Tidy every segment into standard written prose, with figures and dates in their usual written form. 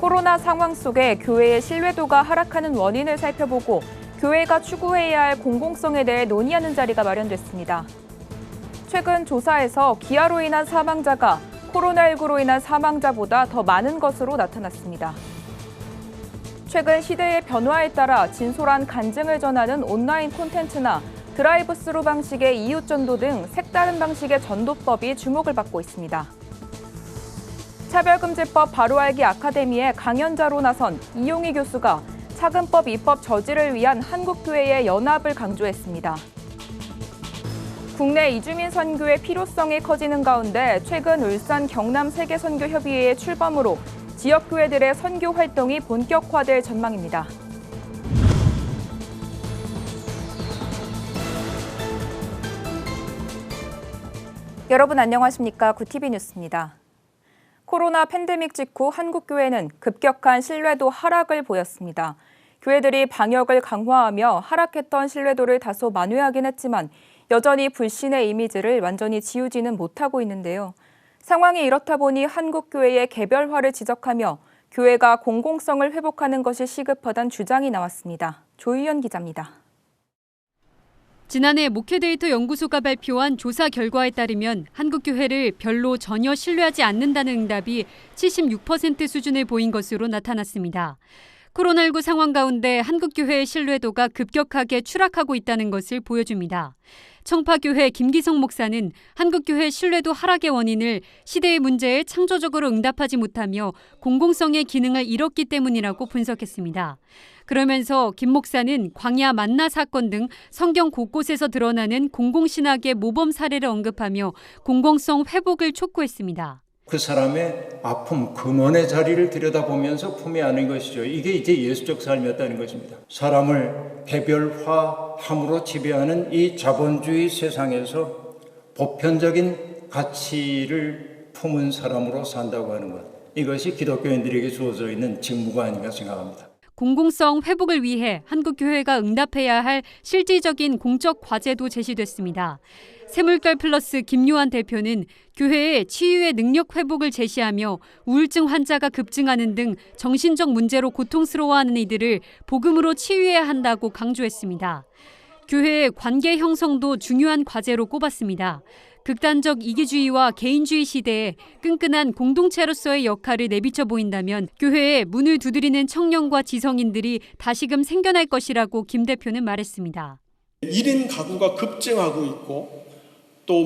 코로나 상황 속에 교회의 신뢰도가 하락하는 원인을 살펴보고 교회가 추구해야 할 공공성에 대해 논의하는 자리가 마련됐습니다. 최근 조사에서 기아로 인한 사망자가 코로나19로 인한 사망자보다 더 많은 것으로 나타났습니다. 최근 시대의 변화에 따라 진솔한 간증을 전하는 온라인 콘텐츠나 드라이브스루 방식의 이웃전도 등 색다른 방식의 전도법이 주목을 받고 있습니다. 차별금지법 바로알기 아카데미의 강연자로 나선 이용희 교수가 차금법 입법 저지를 위한 한국교회의 연합을 강조했습니다. 국내 이주민 선교의 필요성이 커지는 가운데 최근 울산 경남 세계선교협의회의 출범으로 지역교회들의 선교 활동이 본격화될 전망입니다. 여러분 안녕하십니까? 구티비 뉴스입니다. 코로나 팬데믹 직후 한국교회는 급격한 신뢰도 하락을 보였습니다. 교회들이 방역을 강화하며 하락했던 신뢰도를 다소 만회하긴 했지만 여전히 불신의 이미지를 완전히 지우지는 못하고 있는데요. 상황이 이렇다 보니 한국교회의 개별화를 지적하며 교회가 공공성을 회복하는 것이 시급하다는 주장이 나왔습니다. 조희연 기자입니다. 지난해 목회데이터 연구소가 발표한 조사 결과에 따르면 한국교회를 별로 전혀 신뢰하지 않는다는 응답이 76% 수준을 보인 것으로 나타났습니다. 코로나19 상황 가운데 한국교회의 신뢰도가 급격하게 추락하고 있다는 것을 보여줍니다. 청파교회 김기성 목사는 한국교회 신뢰도 하락의 원인을 시대의 문제에 창조적으로 응답하지 못하며 공공성의 기능을 잃었기 때문이라고 분석했습니다. 그러면서 김 목사는 광야 만나 사건 등 성경 곳곳에서 드러나는 공공신학의 모범 사례를 언급하며 공공성 회복을 촉구했습니다. 그 사람의 아픔, 근원의 자리를 들여다보면서 품에 안는 것이죠. 이게 이제 예수적 삶이었다는 것입니다. 사람을 개별화함으로 지배하는 이 자본주의 세상에서 보편적인 가치를 품은 사람으로 산다고 하는 것. 이것이 기독교인들에게 주어져 있는 직무가 아닌가 생각합니다. 공공성 회복을 위해 한국교회가 응답해야 할 실질적인 공적 과제도 제시됐습니다. 새물결 플러스 김요한 대표는 교회의 치유의 능력 회복을 제시하며 우울증 환자가 급증하는 등 정신적 문제로 고통스러워하는 이들을 복음으로 치유해야 한다고 강조했습니다. 교회의 관계 형성도 중요한 과제로 꼽았습니다. 극단적 이기주의와 개인주의 시대에 끈끈한 공동체로서의 역할을 내비쳐 보인다면 교회에 문을 두드리는 청년과 지성인들이 다시금 생겨날 것이라고 김 대표는 말했습니다. 1인 가구가 급증하고 있고 또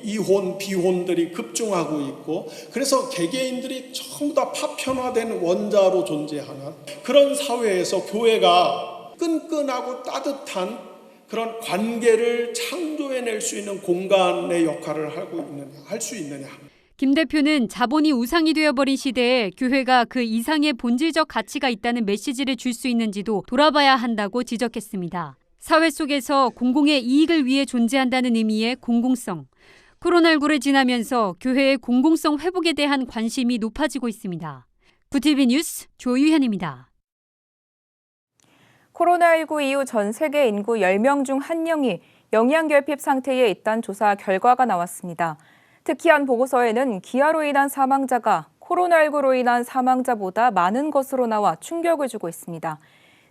이혼, 비혼들이 급증하고 있고 그래서 개개인들이 전부 다 파편화된 원자로 존재하는 그런 사회에서 교회가 끈끈하고 따뜻한 그런 관계를 창조해낼 수 있는 공간의 역할을 할 수 있느냐. 김 대표는 자본이 우상이 되어버린 시대에 교회가 그 이상의 본질적 가치가 있다는 메시지를 줄 수 있는지도 돌아봐야 한다고 지적했습니다. 사회 속에서 공공의 이익을 위해 존재한다는 의미의 공공성. 코로나19를 지나면서 교회의 공공성 회복에 대한 관심이 높아지고 있습니다. 구티비 뉴스 조유현입니다. 코로나19 이후 전 세계 인구 10명 중 1명이 영양결핍 상태에 있다는 조사 결과가 나왔습니다. 특히 한 보고서에는 기아로 인한 사망자가 코로나19로 인한 사망자보다 많은 것으로 나와 충격을 주고 있습니다.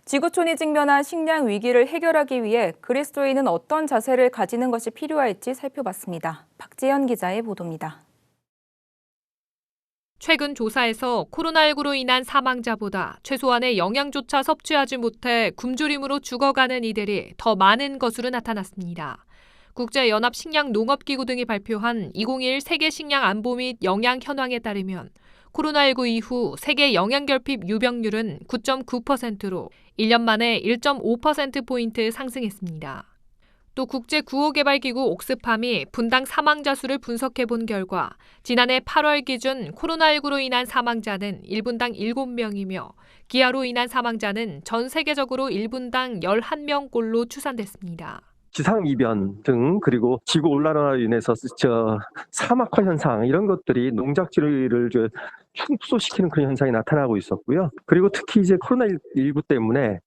지구촌이 직면한 식량 위기를 해결하기 위해 그리스도인은 어떤 자세를 가지는 것이 필요할지 살펴봤습니다. 박재현 기자의 보도입니다. 최근 조사에서 코로나19로 인한 사망자보다 최소한의 영양조차 섭취하지 못해 굶주림으로 죽어가는 이들이 더 많은 것으로 나타났습니다. 국제연합식량농업기구 등이 발표한 2021 세계식량안보 및 영양 현황에 따르면 코로나19 이후 세계 영양결핍 유병률은 9.9%로 1년 만에 1.5%포인트 상승했습니다. 또 국제구호개발기구 옥스팜이 분당 사망자 수를 분석해본 결과 지난해 8월 기준 코로나19로 인한 사망자는 1분당 7명이며 기아로 인한 사망자는 전 세계적으로 1분당 11명꼴로 추산됐습니다. 기상이변 등 그리고 지구온난화로 인해서 사막화 현상 이런 것들이 농작지를 축소시키는 그런 현상이 나타나고 있었고요. 그리고 특히 이제 코로나19 때문에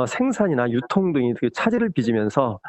생산이나 유통 등이 되게 차질을 빚으면서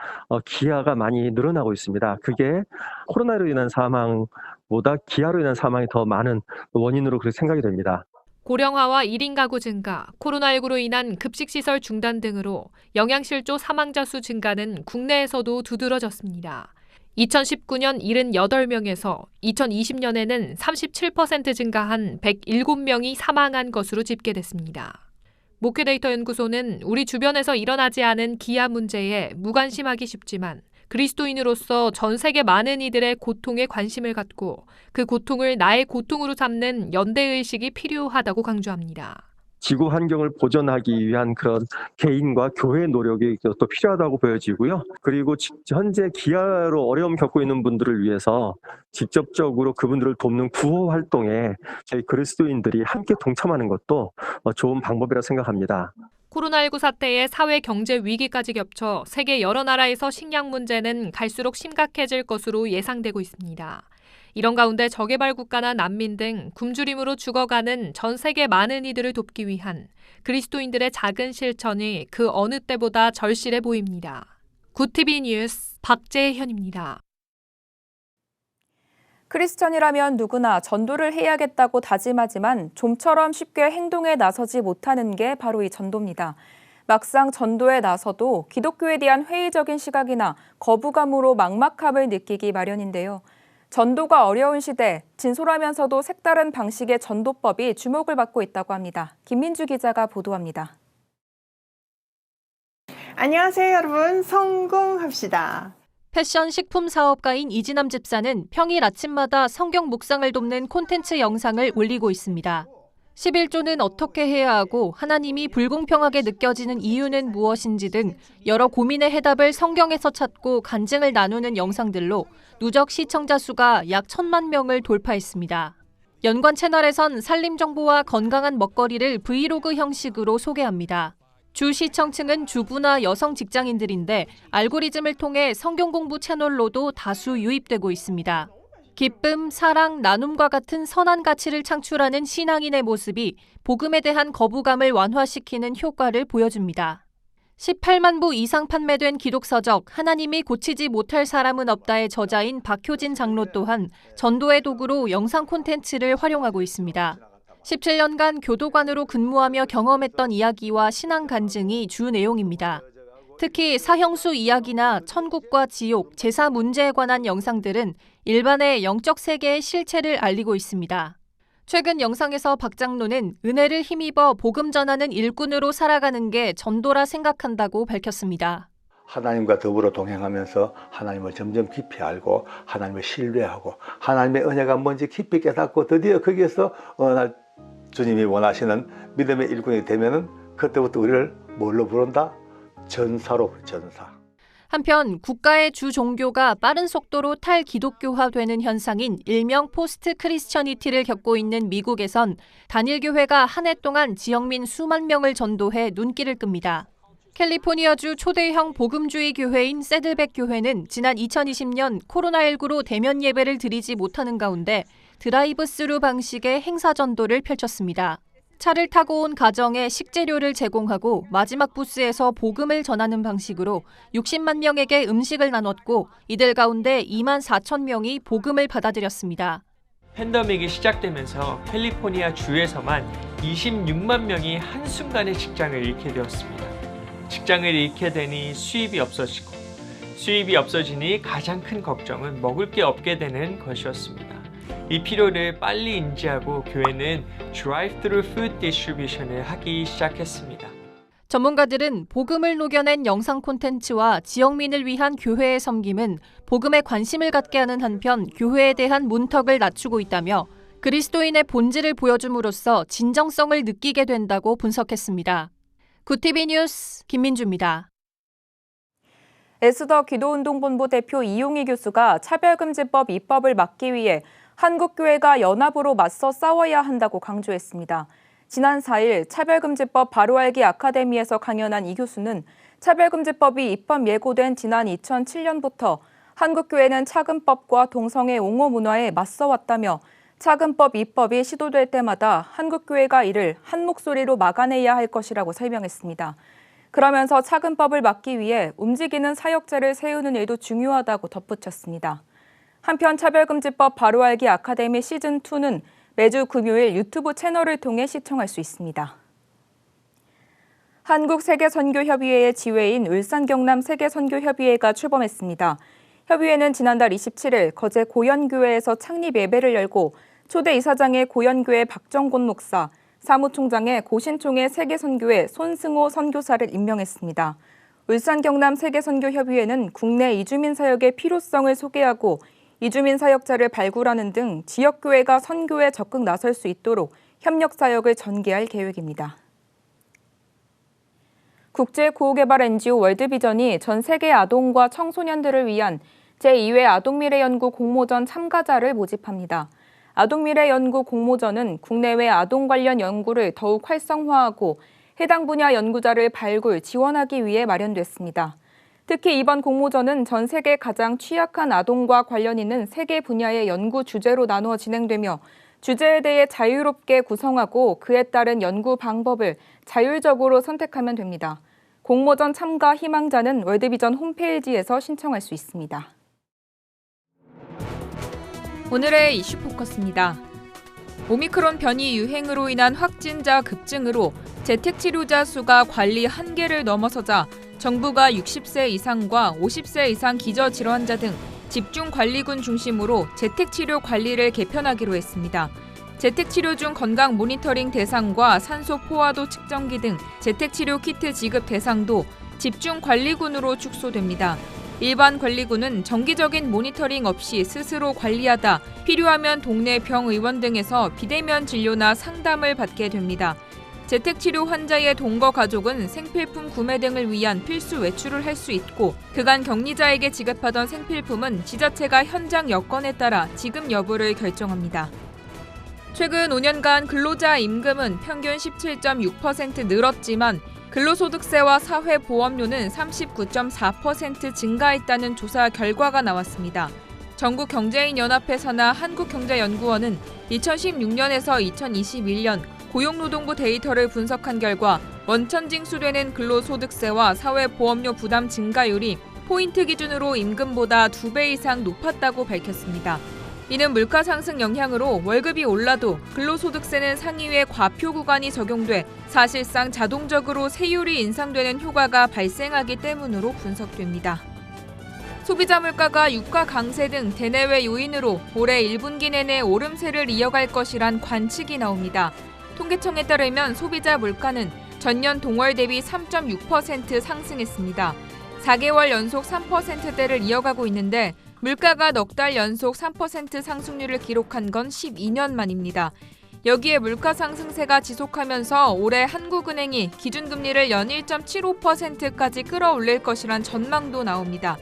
기아가 많이 늘어나고 있습니다. 그게 코로나로 인한 사망보다 기아로 인한 사망이 더 많은 원인으로 그렇게 생각이 됩니다. 고령화와 1인 가구 증가, 코로나19로 인한 급식시설 중단 등으로 영양실조 사망자 수 증가는 국내에서도 두드러졌습니다. 2019년 78명에서 2020년에는 37% 증가한 107명이 사망한 것으로 집계됐습니다. 목회데이터 연구소는 우리 주변에서 일어나지 않은 기아 문제에 무관심하기 쉽지만 그리스도인으로서 전 세계 많은 이들의 고통에 관심을 갖고 그 고통을 나의 고통으로 삼는 연대의식이 필요하다고 강조합니다. 지구 환경을 보존하기 위한 그런 개인과 교회의 노력이 또 필요하다고 보여지고요. 그리고 현재 기아로 어려움 겪고 있는 분들을 위해서 직접적으로 그분들을 돕는 구호 활동에 저희 그리스도인들이 함께 동참하는 것도 좋은 방법이라 생각합니다. 코로나19 사태에 사회 경제 위기까지 겹쳐 세계 여러 나라에서 식량 문제는 갈수록 심각해질 것으로 예상되고 있습니다. 이런 가운데 저개발 국가나 난민 등 굶주림으로 죽어가는 전 세계 많은 이들을 돕기 위한 그리스도인들의 작은 실천이 그 어느 때보다 절실해 보입니다. 굿TV 뉴스 박재현입니다. 크리스천이라면 누구나 전도를 해야겠다고 다짐하지만 좀처럼 쉽게 행동에 나서지 못하는 게 바로 이 전도입니다. 막상 전도에 나서도 기독교에 대한 회의적인 시각이나 거부감으로 막막함을 느끼기 마련인데요. 전도가 어려운 시대, 진솔하면서도 색다른 방식의 전도법이 주목을 받고 있다고 합니다. 김민주 기자가 보도합니다. 안녕하세요, 여러분. 성공합시다. 패션 식품 사업가인 이진남 집사는 평일 아침마다 성경 묵상을 돕는 콘텐츠 영상을 올리고 있습니다. 11조는 어떻게 해야 하고 하나님이 불공평하게 느껴지는 이유는 무엇인지 등 여러 고민의 해답을 성경에서 찾고 간증을 나누는 영상들로 누적 시청자 수가 약 1,000만 명을 돌파했습니다. 연관 채널에선 살림 정보와 건강한 먹거리를 브이로그 형식으로 소개합니다. 주 시청층은 주부나 여성 직장인들인데 알고리즘을 통해 성경 공부 채널로도 다수 유입되고 있습니다. 기쁨, 사랑, 나눔과 같은 선한 가치를 창출하는 신앙인의 모습이 복음에 대한 거부감을 완화시키는 효과를 보여줍니다. 18만 부 이상 판매된 기독서적 하나님이 고치지 못할 사람은 없다의 저자인 박효진 장로 또한 전도의 도구로 영상 콘텐츠를 활용하고 있습니다. 17년간 교도관으로 근무하며 경험했던 이야기와 신앙 간증이 주 내용입니다. 특히 사형수 이야기나 천국과 지옥, 제사 문제에 관한 영상들은 일반의 영적 세계의 실체를 알리고 있습니다. 최근 영상에서 박 장로는 은혜를 힘입어 복음 전하는 일꾼으로 살아가는 게 전도라 생각한다고 밝혔습니다. 하나님과 더불어 동행하면서 하나님을 점점 깊이 알고 하나님을 신뢰하고 하나님의 은혜가 뭔지 깊이 깨닫고 드디어 거기에서 주님이 원하시는 믿음의 일꾼이 되면은 그때부터 우리를 뭘로 부른다? 전사로, 전사. 한편 국가의 주 종교가 빠른 속도로 탈기독교화되는 현상인 일명 포스트 크리스처니티를 겪고 있는 미국에선 단일교회가 한 해 동안 지역민 수만 명을 전도해 눈길을 끕니다. 캘리포니아주 초대형 복음주의 교회인 새들백 교회는 지난 2020년 코로나19로 대면 예배를 드리지 못하는 가운데 드라이브 스루 방식의 행사 전도를 펼쳤습니다. 차를 타고 온 가정에 식재료를 제공하고 마지막 부스에서 복음을 전하는 방식으로 60만 명에게 음식을 나눴고 이들 가운데 2만 4천 명이 복음을 받아들였습니다. 팬데믹이 시작되면서 캘리포니아 주에서만 26만 명이 한순간에 직장을 잃게 되었습니다. 직장을 잃게 되니 수입이 없어지고 수입이 없어지니 가장 큰 걱정은 먹을 게 없게 되는 것이었습니다. 이 필요를 빨리 인지하고 교회는 드라이브-스루 푸드 디스트리뷰션을 하기 시작했습니다. 전문가들은 복음을 녹여낸 영상 콘텐츠와 지역민을 위한 교회의 섬김은 복음에 관심을 갖게 하는 한편 교회에 대한 문턱을 낮추고 있다며 그리스도인의 본질을 보여줌으로써 진정성을 느끼게 된다고 분석했습니다. 굿TV 뉴스 김민주입니다. 에스더 기도운동본부 대표 이용희 교수가 차별금지법 입법을 막기 위해 한국교회가 연합으로 맞서 싸워야 한다고 강조했습니다. 지난 4일 차별금지법 바로알기 아카데미에서 강연한 이 교수는 차별금지법이 입법 예고된 지난 2007년부터 한국교회는 차금법과 동성애 옹호 문화에 맞서왔다며 차금법 입법이 시도될 때마다 한국교회가 이를 한 목소리로 막아내야 할 것이라고 설명했습니다. 그러면서 차금법을 막기 위해 움직이는 사역자를 세우는 일도 중요하다고 덧붙였습니다. 한편 차별금지법 바로알기 아카데미 시즌2는 매주 금요일 유튜브 채널을 통해 시청할 수 있습니다. 한국세계선교협의회의 지회인 울산 경남 세계선교협의회가 출범했습니다. 협의회는 지난달 27일 거제 고현교회에서 창립 예배를 열고 초대 이사장의 고현교회 박정곤 목사, 사무총장의 고신총회 세계선교회 손승호 선교사를 임명했습니다. 울산 경남 세계선교협의회는 국내 이주민 사역의 필요성을 소개하고 이주민 사역자를 발굴하는 등 지역교회가 선교에 적극 나설 수 있도록 협력 사역을 전개할 계획입니다. 국제구호개발 NGO 월드비전이 전 세계 아동과 청소년들을 위한 제2회 아동미래연구 공모전 참가자를 모집합니다. 아동미래연구 공모전은 국내외 아동 관련 연구를 더욱 활성화하고 해당 분야 연구자를 발굴, 지원하기 위해 마련됐습니다. 특히 이번 공모전은 전 세계 가장 취약한 아동과 관련 있는 3개 분야의 연구 주제로 나누어 진행되며 주제에 대해 자유롭게 구성하고 그에 따른 연구 방법을 자율적으로 선택하면 됩니다. 공모전 참가 희망자는 월드비전 홈페이지에서 신청할 수 있습니다. 오늘의 이슈 포커스입니다. 오미크론 변이 유행으로 인한 확진자 급증으로 재택치료자 수가 관리 한계를 넘어서자 정부가 60세 이상과 50세 이상 기저질환자 등 집중관리군 중심으로 재택치료 관리를 개편하기로 했습니다. 재택치료 중 건강 모니터링 대상과 산소 포화도 측정기 등 재택치료 키트 지급 대상도 집중관리군으로 축소됩니다. 일반 관리군은 정기적인 모니터링 없이 스스로 관리하다 필요하면 동네 병의원 등에서 비대면 진료나 상담을 받게 됩니다. 재택치료 환자의 동거 가족은 생필품 구매 등을 위한 필수 외출을 할 수 있고 그간 격리자에게 지급하던 생필품은 지자체가 현장 여건에 따라 지급 여부를 결정합니다. 최근 5년간 근로자 임금은 평균 17.6% 늘었지만 근로소득세와 사회보험료는 39.4% 증가했다는 조사 결과가 나왔습니다. 전국경제인연합회 산하 한국경제연구원은 2016년에서 2021년 고용노동부 데이터를 분석한 결과 원천 징수되는 근로소득세와 사회보험료 부담 증가율이 포인트 기준으로 임금보다 2배 이상 높았다고 밝혔습니다. 이는 물가 상승 영향으로 월급이 올라도 근로소득세는 상위의 과표 구간이 적용돼 사실상 자동적으로 세율이 인상되는 효과가 발생하기 때문으로 분석됩니다. 소비자 물가가 유가 강세 등 대내외 요인으로 올해 1분기 내내 오름세를 이어갈 것이란 관측이 나옵니다. 통계청에 따르면 소비자 물가는 전년 동월 대비 3.6% 상승했습니다. 4개월 연속 3%대를 이어가고 있는데 물가가 넉 달 연속 3% 상승률을 기록한 건 12년 만입니다. 여기에 물가 상승세가 지속하면서 올해 한국은행이 기준금리를 연 1.75%까지 끌어올릴 것이란 전망도 나옵니다.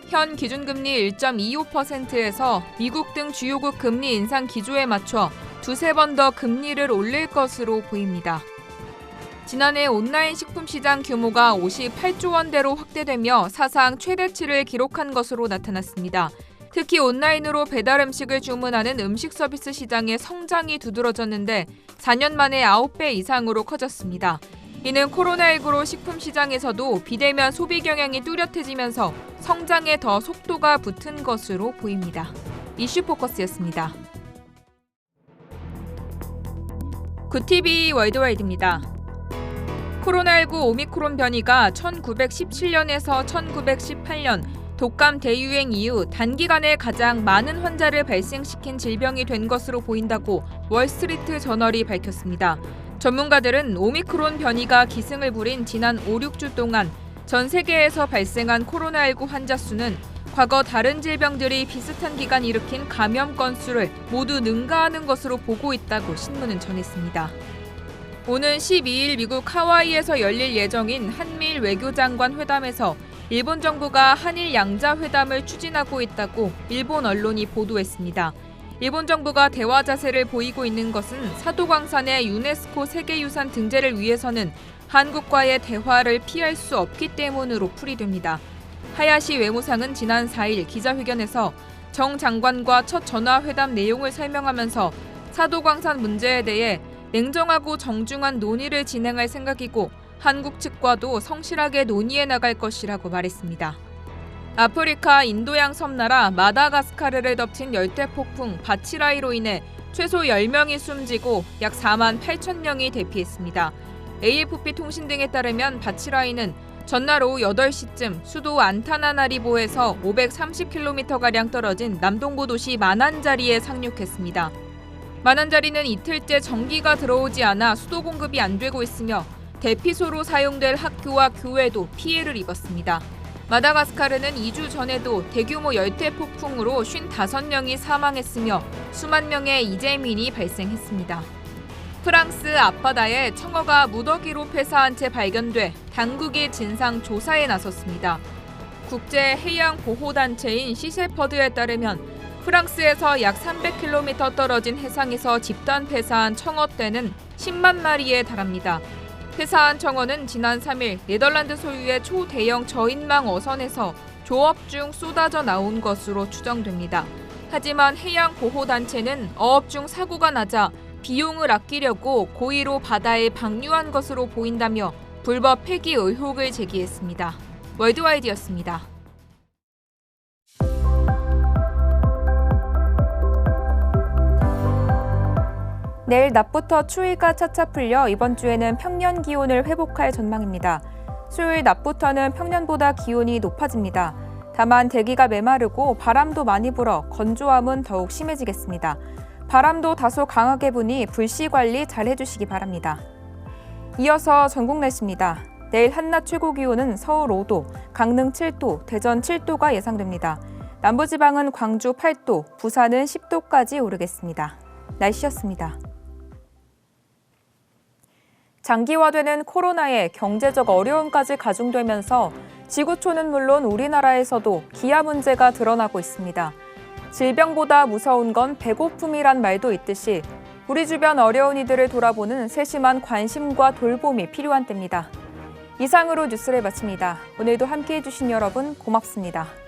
현 기준금리 1.25%에서 미국 등 주요국 금리 인상 기조에 맞춰 두세 번 더 금리를 올릴 것으로 보입니다. 지난해 온라인 식품 시장 규모가 58조 원대로 확대되며 사상 최대치를 기록한 것으로 나타났습니다. 특히 온라인으로 배달 음식을 주문하는 음식 서비스 시장의 성장이 두드러졌는데 4년 만에 9배 이상으로 커졌습니다. 이는 코로나19로 식품 시장에서도 비대면 소비 경향이 뚜렷해지면서 성장에 더 속도가 붙은 것으로 보입니다. 이슈 포커스였습니다. 굿TV 월드와이드입니다. 코로나19 오미크론 변이가 1917년에서 1918년 독감 대유행 이후 단기간에 가장 많은 환자를 발생시킨 질병이 된 것으로 보인다고 월스트리트 저널이 밝혔습니다. 전문가들은 오미크론 변이가 기승을 부린 지난 5, 6주 동안 전 세계에서 발생한 코로나19 환자 수는 과거 다른 질병들이 비슷한 기간 일으킨 감염 건수를 모두 능가하는 것으로 보고 있다고 신문은 전했습니다. 오는 12일 미국 하와이에서 열릴 예정인 한미일 외교장관 회담에서 일본 정부가 한일 양자회담을 추진하고 있다고 일본 언론이 보도했습니다. 일본 정부가 대화 자세를 보이고 있는 것은 사도광산의 유네스코 세계유산 등재를 위해서는 한국과의 대화를 피할 수 없기 때문으로 풀이됩니다. 하야시 외무상은 지난 4일 기자회견에서 정 장관과 첫 전화회담 내용을 설명하면서 사도광산 문제에 대해 냉정하고 정중한 논의를 진행할 생각이고 한국 측과도 성실하게 논의해 나갈 것이라고 말했습니다. 아프리카 인도양 섬나라 마다가스카르를 덮친 열대폭풍 바치라이로 인해 최소 10명이 숨지고 약 4만 8천 명이 대피했습니다. AFP 통신 등에 따르면 바치라인은 전날 오후 8시쯤 수도 안타나나리보에서 530km가량 떨어진 남동부 도시 마난자리에 상륙했습니다. 마난자리는 이틀째 전기가 들어오지 않아 수도 공급이 안 되고 있으며 대피소로 사용될 학교와 교회도 피해를 입었습니다. 마다가스카르는 2주 전에도 대규모 열대 폭풍으로 55명이 사망했으며 수만 명의 이재민이 발생했습니다. 프랑스 앞바다에 청어가 무더기로 폐사한 채 발견돼 당국이 진상 조사에 나섰습니다. 국제 해양 보호 단체인 시셰퍼드에 따르면 프랑스에서 약 300km 떨어진 해상에서 집단 폐사한 청어떼는 10만 마리에 달합니다. 폐사한 청어는 지난 3일 네덜란드 소유의 초대형 저인망 어선에서 조업 중 쏟아져 나온 것으로 추정됩니다. 하지만 해양보호단체는 어업 중 사고가 나자 비용을 아끼려고 고의로 바다에 방류한 것으로 보인다며 불법 폐기 의혹을 제기했습니다. 월드와이드였습니다. 내일 낮부터 추위가 차차 풀려 이번 주에는 평년 기온을 회복할 전망입니다. 수요일 낮부터는 평년보다 기온이 높아집니다. 다만 대기가 메마르고 바람도 많이 불어 건조함은 더욱 심해지겠습니다. 바람도 다소 강하게 부니 불씨 관리 잘 해주시기 바랍니다. 이어서 전국 날씨입니다. 내일 한낮 최고 기온은 서울 5도, 강릉 7도, 대전 7도가 예상됩니다. 남부지방은 광주 8도, 부산은 10도까지 오르겠습니다. 날씨였습니다. 장기화되는 코로나에 경제적 어려움까지 가중되면서 지구촌은 물론 우리나라에서도 기아 문제가 드러나고 있습니다. 질병보다 무서운 건 배고픔이란 말도 있듯이 우리 주변 어려운 이들을 돌아보는 세심한 관심과 돌봄이 필요한 때입니다. 이상으로 뉴스를 마칩니다. 오늘도 함께해 주신 여러분 고맙습니다.